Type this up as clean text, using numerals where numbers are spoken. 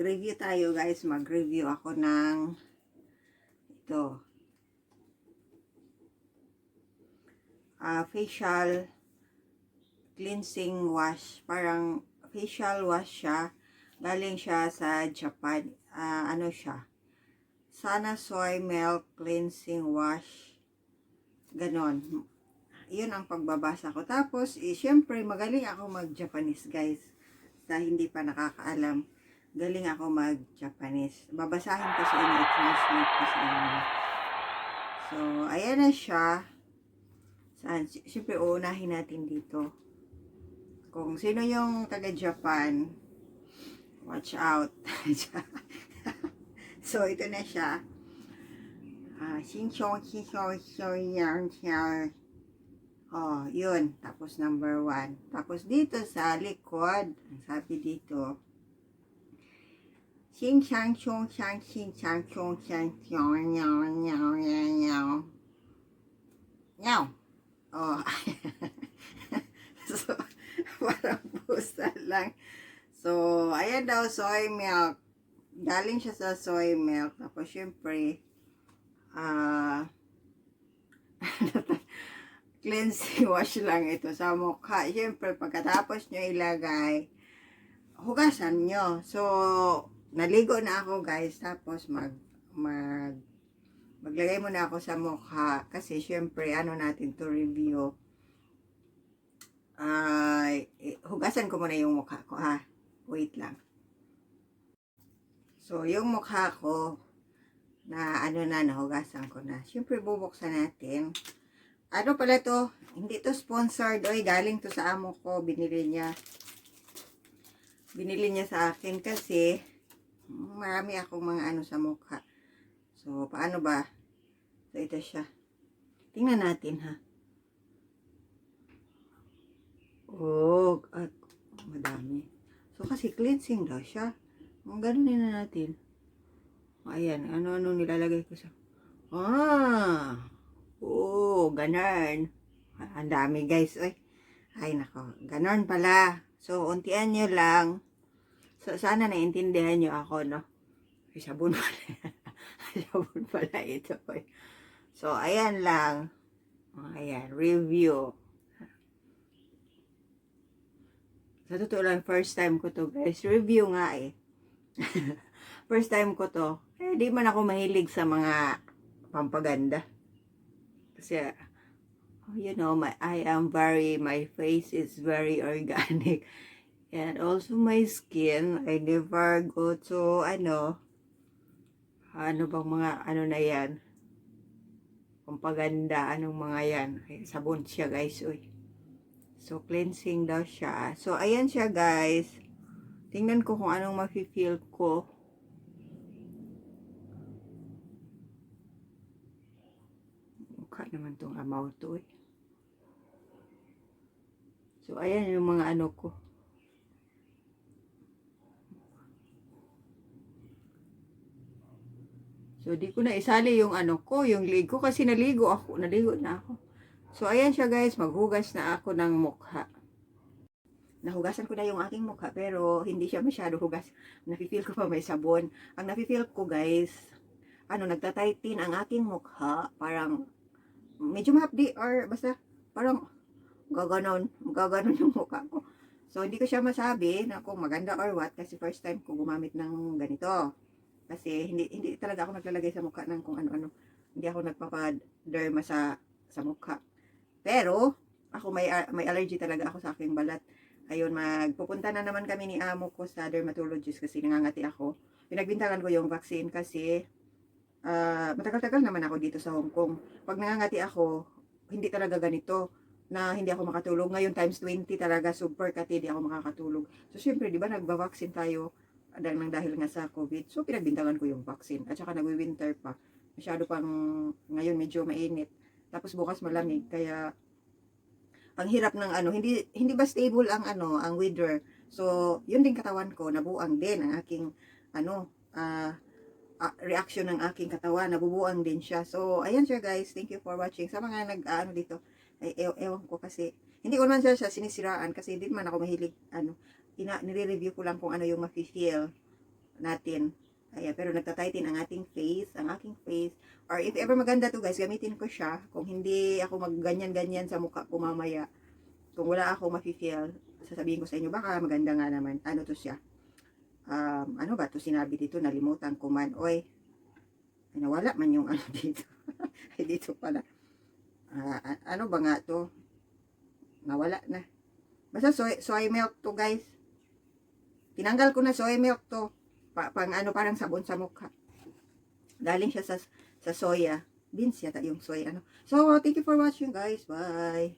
Review tayo guys, mag-review ako ng ito, facial cleansing wash. Parang facial wash siya, galing siya sa Japan. Ano siya, Sana Soy Milk Cleansing Wash, ganon. Yun ang pagbabasa ko. Tapos syempre magaling ako mag-Japanese guys, sa hindi pa nakakaalam, galing ako mag-Japanese. Babasahin ko sa inyo, i-translate ko sa inyo. So, ayan na siya. Siyempre, uunahin natin dito. Kung sino yung taga-Japan, watch out. So, ito na siya. Oh, yun. Tapos number 1. Tapos dito sa likod, sabi dito, Xing chang chung chang xing chang chung chang nyao nyao nyao nyao nyao. Oh. So, parang pusa lang. So, ayan daw, soy milk. Galing siya sa soy milk. Tapos, syempre, cleansing wash lang ito sa mukha. Syempre, pagkatapos nyo ilagay, hugasan nyo. So, naligo na ako guys, tapos maglagay muna ako sa mukha kasi syempre ano natin to review. Hugasan ko muna yung mukha ko ha. Wait lang. So yung mukha ko na nahugasan ko na. Syempre bubuksan natin. Ano pala to? Hindi to sponsored. Oy, galing to sa amo ko, binili niya sa akin kasi marami akong mga sa mukha. So, paano ba? So, ito siya. Tingnan natin, ha. Oh, madami. So, kasi cleansing daw siya. Ganunin na natin. Ayan, ano-ano nilalagay ko sa... ganon. Ang dami, guys. Ay, nako. Ganon pala. So, untian nyo lang. So, sana naintindihan nyo ako, no? Ay, sabon pala. Sabon pala ito. So, ayan lang. Ayan, review. Sa totoo lang, first time ko to, guys. Review nga eh. First time ko to. Di man ako mahilig sa mga pampaganda. Kasi, you know, my face is very organic. And also my skin, I never go to, ano bang mga, na yan, pampaganda, anong mga yan, sabon siya guys, so cleansing daw siya. So ayan siya guys, tingnan ko kung anong mafe-feel ko. Mukha naman tong amaw to So ayan yung mga ko. So, di ko na isali yung yung ligo kasi naligo na ako. So, ayan siya guys, maghugas na ako ng mukha. Nahugasan ko na yung aking mukha pero hindi siya masyado hugas. Nafe-feel ko pa may sabon. Ang nafe-feel ko guys, nagtatighten ang aking mukha, parang medyo mahapdi or basta parang gaganon yung mukha ko. So, hindi ko siya masabi na kung maganda or what kasi first time ko gumamit ng ganito. Kasi hindi talaga ako naglalagay sa mukha ng kung ano-ano. Hindi ako nagpapa-derma sa mukha. Pero ako may allergy talaga ako sa aking balat. Ayun, magpupunta na naman kami ni amo ko sa dermatologist kasi nangangati ako. Pinagbintangan ko yung vaccine kasi matagal-tagal naman ako dito sa Hong Kong. Pag nangangati ako, hindi talaga ganito na hindi ako makatulog. Ngayon times 20 talaga, super kati, hindi ako makakatulog. So syempre, di ba nagba-vaccine tayo dahil nga sa COVID. So, pinagbintangan ko yung vaccine. At saka nagwi-winter pa. Masyado pang, ngayon medyo mainit. Tapos bukas malamig. Kaya, ang hirap ng hindi ba stable ang ang weather. So, yun din katawan ko, nabuang din ang aking, reaction ng aking katawan, nabubuang din siya. So, ayan siya guys. Thank you for watching. Sa mga dito, ay ewan ko kasi, hindi ko naman siya sinisiraan kasi hindi man ako mahilig, nire-review ko lang kung ano yung mafe-feel natin. Ayan, pero nagtatighten ang ating face, ang aking face. Or if ever maganda to guys, gamitin ko siya. Kung hindi ako magganyan-ganyan sa mukha ko mamaya, kung wala ako mafe-feel, sasabihin ko sa inyo, baka maganda nga naman. Ano to siya? Ano ba to sinabi dito? Nalimutan ko man. Oy, nawala man yung ano dito. Ay, dito pala. Ano ba nga to? Nawala na. Basta soy milk to guys. Tinanggal ko na soy milk to. Pang ano, parang sabon sa mukha. Galing siya sa soya. Beans yata yung soy ano. So, thank you for watching guys. Bye.